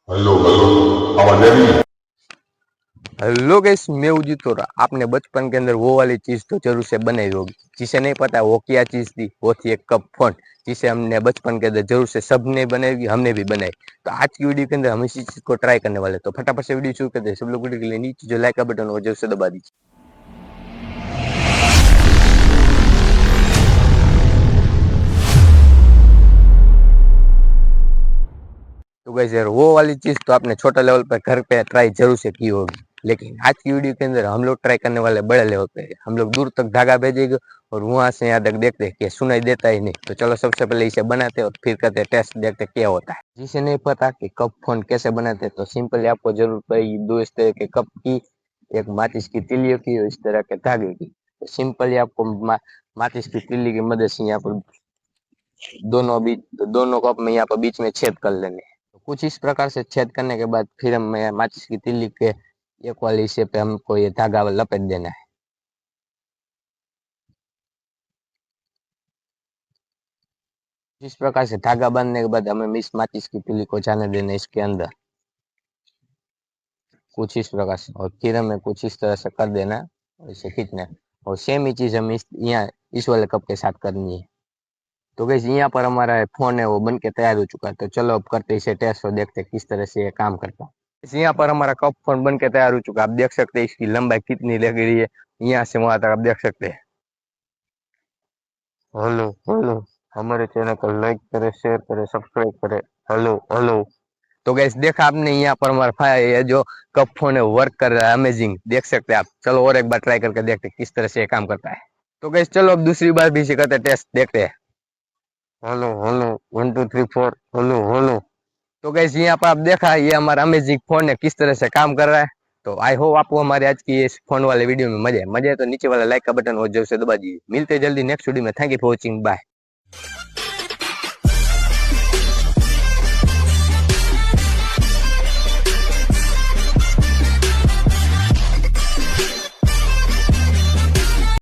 Hello hello, आवाज आ रही है। हेलो गाइस, मैं उदित तो आपने बचपन के अंदर वो वाली चीज तो जरूर से बनाई होगी जिसे नहीं पता वो क्या चीज थी। वो थी एक कप फोन, जिसे हमने बचपन के अंदर जरूर से सबने बनाई, हमने भी बनाई। तो आज की वीडियो के अंदर हम इसी चीज को ट्राई करने वाले। तो फटाफट से वीडियो शुरू करते हैं। सब लोग वीडियो के लिए नीचे जो लाइक का बटन हो जरूर से दबा दीजिए। तो गाइस यार, वो वाली चीज तो आपने छोटा लेवल पर घर पे ट्राई जरूर से की होगी, लेकिन आज की वीडियो के अंदर हम लोग ट्राई करने वाले बड़े लेवल पे। हम लोग दूर तक धागा भेजेंगे और वहां से यहाँ तक देखते हैं कि सुनाई देता ही नहीं। तो चलो सबसे पहले इसे बनाते हैं और फिर करते हैं टेस्ट, देखते हैं क्या होता है। जिसे नहीं पता कि कप फोन कैसे बनाते हैं, तो सिंपली आपको जरूरत पड़ेगी दो इस तरह के कप की, एक माचिस की तिल्लियों की और इस तरह के धागे की। तो सिंपली आपको माचिस की तिल्ली की मदद से यहाँ पर दोनों कप में यहाँ पर बीच में छेद कर लेने। तो कुछ इस प्रकार से छेद करने के बाद फिर हम माचिस की तिल्ली के एक वाले हिस्से पे हमको ये धागा लपेट देना है। इस प्रकार से धागा बांधने के बाद हमें इस माचिस की तिल्ली को जाने देना इसके अंदर, कुछ इस प्रकार से। और फिर हमें कुछ इस तरह से कर देना और इसे खींचना है। और सेम ही चीज हमें यहाँ इस वाले कप के साथ करनी है। तो गाइस, यहाँ पर हमारा फोन है वो बन के तैयार हो चुका है। तो चलो अब करते इसे टेस्ट और देखते हैं किस तरह से ये काम करता है। यहाँ पर हमारा कप फोन बन के तैयार हो चुका है। आप देख सकते हैं इसकी लंबाई कितनी लग रही है, यहाँ से वहां तक आप देख सकते हैं। हेलो हेलो, हमारे चैनल को लाइक करें, शेयर करें, सब्सक्राइब करें। Hello hello. तो गैस, देखा आपने यहाँ पर हमारा ये जो कप फोन है वर्क कर रहा है, अमेजिंग, देख सकते हैं आप। चलो और एक बार ट्राई करके देखते हैं किस तरह से ये काम करता है। तो गैस चलो अब दूसरी बार भी इसे करते हैं टेस्ट, देखते हैं। Hello hello, 1 2 3 4, hello hello. तो गैस, यहाँ पर आप देखा ये हमारा अमेजिंग फोन है किस तरह से काम कर रहा है। तो आई होप आपको हमारे आज की इस फोन वाले वीडियो में मजे है तो नीचे वाला लाइक का बटन और जरूर से दबा दीजिए। मिलते हैं जल्दी नेक्स्ट वीडियो में। Thank you for watching, bye.